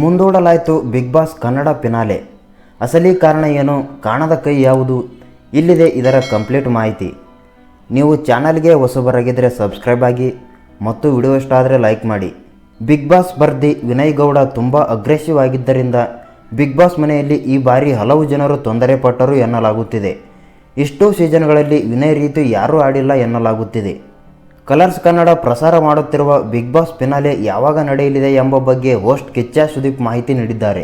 ಮುಂದೂಡಲಾಯಿತು big boss Kannada finale. ಅಸಲಿ ಕಾರಣ ಏನು, ಕಾಣದ ಕೈ ಯಾವುದು, ಇಲ್ಲಿದೆ ಇದರ ಕಂಪ್ಲೀಟ್ ಮಾಹಿತಿ. ನೀವು ಚಾನಲ್ಗೆ ಹೊಸಬರಾಗಿದ್ದರೆ ಸಬ್ಸ್ಕ್ರೈಬ್ ಆಗಿ ಮತ್ತು ವಿಡಿಯೋ ಇಷ್ಟ ಆದರೆ ಲೈಕ್ ಮಾಡಿ. ಬಿಗ್ ಬಾಸ್ ಸ್ಪರ್ಧಿ ವಿನಯ್ ಗೌಡ ತುಂಬ ಅಗ್ರೆಸಿವ್ ಆಗಿದ್ದರಿಂದ ಬಿಗ್ ಬಾಸ್ ಮನೆಯಲ್ಲಿ ಈ ಬಾರಿ ಹಲವು ಜನರು ತೊಂದರೆ ಪಟ್ಟರು ಎನ್ನಲಾಗುತ್ತಿದೆ. ಇಷ್ಟು ಸೀಸನ್ಗಳಲ್ಲಿ ವಿನಯ್ ರೀತಿ ಯಾರೂ ಆಡಿಲ್ಲ ಎನ್ನಲಾಗುತ್ತಿದೆ. ಕಲರ್ಸ್ ಕನ್ನಡ ಪ್ರಸಾರ ಮಾಡುತ್ತಿರುವ ಬಿಗ್ ಬಾಸ್ ಫಿನಾಲೆ ಯಾವಾಗ ನಡೆಯಲಿದೆ ಎಂಬ ಬಗ್ಗೆ ಹೋಸ್ಟ್ ಕಿಚ್ಚ ಸುದೀಪ್ ಮಾಹಿತಿ ನೀಡಿದ್ದಾರೆ.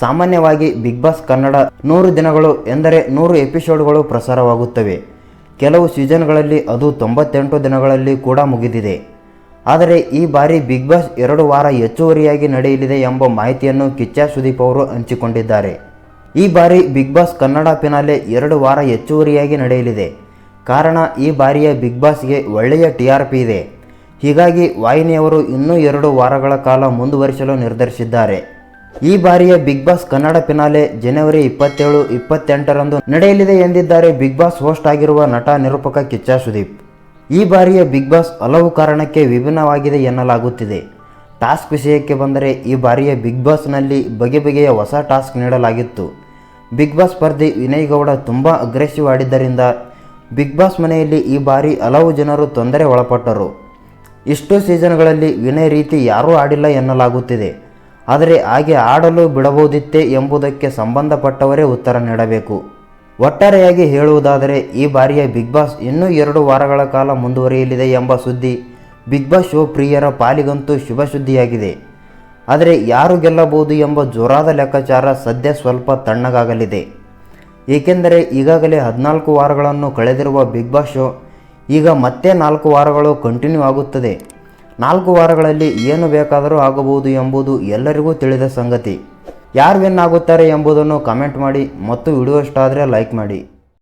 ಸಾಮಾನ್ಯವಾಗಿ ಬಿಗ್ ಬಾಸ್ ಕನ್ನಡ 100 ದಿನಗಳು ಎಂದರೆ 100 ಎಪಿಸೋಡ್ಗಳು ಪ್ರಸಾರವಾಗುತ್ತವೆ. ಕೆಲವು ಸೀಸನ್ಗಳಲ್ಲಿ ಅದು 98 ದಿನಗಳಲ್ಲಿ ಕೂಡ ಮುಗಿದಿದೆ. ಆದರೆ ಈ ಬಾರಿ ಬಿಗ್ ಬಾಸ್ 2 ವಾರ ಹೆಚ್ಚುವರಿಯಾಗಿ ನಡೆಯಲಿದೆ ಎಂಬ ಮಾಹಿತಿಯನ್ನು ಕಿಚ್ಚ ಸುದೀಪ್ ಅವರು ಹಂಚಿಕೊಂಡಿದ್ದಾರೆ. ಈ ಬಾರಿ ಬಿಗ್ ಬಾಸ್ ಕನ್ನಡ ಫಿನಾಲೆ 2 ವಾರ ಹೆಚ್ಚುವರಿಯಾಗಿ ನಡೆಯಲಿದೆ. ಕಾರಣ, ಈ ಬಾರಿಯ ಬಿಗ್ ಬಾಸ್ಗೆ ಒಳ್ಳೆಯ TRP ಇದೆ. ಹೀಗಾಗಿ ವಾಹಿನಿಯವರು ಇನ್ನೂ 2 ವಾರಗಳ ಕಾಲ ಮುಂದುವರಿಸಲು ನಿರ್ಧರಿಸಿದ್ದಾರೆ. ಈ ಬಾರಿಯ ಬಿಗ್ ಬಾಸ್ ಕನ್ನಡ ಫಿನಾಲೆ ಜನವರಿ 27, 28ರಂದು ನಡೆಯಲಿದೆ ಎಂದಿದ್ದಾರೆ ಬಿಗ್ ಬಾಸ್ ಹೋಸ್ಟ್ ಆಗಿರುವ ನಟ ನಿರೂಪಕ ಕಿಚ್ಚ ಸುದೀಪ್. ಈ ಬಾರಿಯ ಬಿಗ್ ಬಾಸ್ ಹಲವು ಕಾರಣಕ್ಕೆ ವಿಭಿನ್ನವಾಗಿದೆ ಎನ್ನಲಾಗುತ್ತಿದೆ. ಟಾಸ್ಕ್ ವಿಷಯಕ್ಕೆ ಬಂದರೆ ಈ ಬಾರಿಯ ಬಿಗ್ ಬಾಸ್ನಲ್ಲಿ ಬಗೆ ಬಗೆಯ ಹೊಸ ಟಾಸ್ಕ್ ನೀಡಲಾಗಿತ್ತು. ಬಿಗ್ ಬಾಸ್ ಸ್ಪರ್ಧಿ ವಿನಯ್ ಗೌಡ ತುಂಬ ಅಗ್ರೆಸಿವ್ ಆಡಿದ್ದರಿಂದ ಬಿಗ್ ಬಾಸ್ ಮನೆಯಲ್ಲಿ ಈ ಬಾರಿ ಹಲವು ಜನರು ತೊಂದರೆ ಒಳಪಟ್ಟರು. ಇಷ್ಟು ಸೀಸನ್ಗಳಲ್ಲಿ ವಿನಯ್ ರೀತಿ ಯಾರೂ ಆಡಿಲ್ಲ ಎನ್ನಲಾಗುತ್ತಿದೆ. ಆದರೆ ಹಾಗೆ ಆಡಲು ಬಿಡಬಹುದಿತ್ತೇ ಎಂಬುದಕ್ಕೆ ಸಂಬಂಧಪಟ್ಟವರೇ ಉತ್ತರ ನೀಡಬೇಕು. ಒಟ್ಟಾರೆಯಾಗಿ ಹೇಳುವುದಾದರೆ ಈ ಬಾರಿಯ ಬಿಗ್ ಬಾಸ್ ಇನ್ನೂ 2 ವಾರಗಳ ಕಾಲ ಮುಂದುವರಿಯಲಿದೆ ಎಂಬ ಸುದ್ದಿ ಬಿಗ್ ಬಾಸ್ ಶೋ ಪ್ರಿಯರ ಪಾಲಿಗಂತೂ ಶುಭ ಸುದ್ದಿಯಾಗಿದೆ. ಆದರೆ ಯಾರು ಗೆಲ್ಲಬಹುದು ಎಂಬ ಜೋರಾದ ಲೆಕ್ಕಾಚಾರ ಸದ್ಯ ಸ್ವಲ್ಪ ತಣ್ಣಗಾಗಲಿದೆ. ಏಕೆಂದರೆ ಈಗಾಗಲೇ 14 ವಾರಗಳನ್ನು ಕಳೆದಿರುವ ಬಿಗ್ ಬಾಸ್ ಶೋ ಈಗ ಮತ್ತೆ 4 ವಾರಗಳು ಕಂಟಿನ್ಯೂ ಆಗುತ್ತದೆ. 4 ವಾರಗಳಲ್ಲಿ ಏನು ಬೇಕಾದರೂ ಆಗಬಹುದು ಎಂಬುದು ಎಲ್ಲರಿಗೂ ತಿಳಿದ ಸಂಗತಿ. ಯಾರು ವಿನ್ ಆಗುತ್ತಾರೆ ಎಂಬುದನ್ನು ಕಮೆಂಟ್ ಮಾಡಿ ಮತ್ತು ವಿಡಿಯೋ ಇಷ್ಟ ಆದರೆ ಲೈಕ್ ಮಾಡಿ.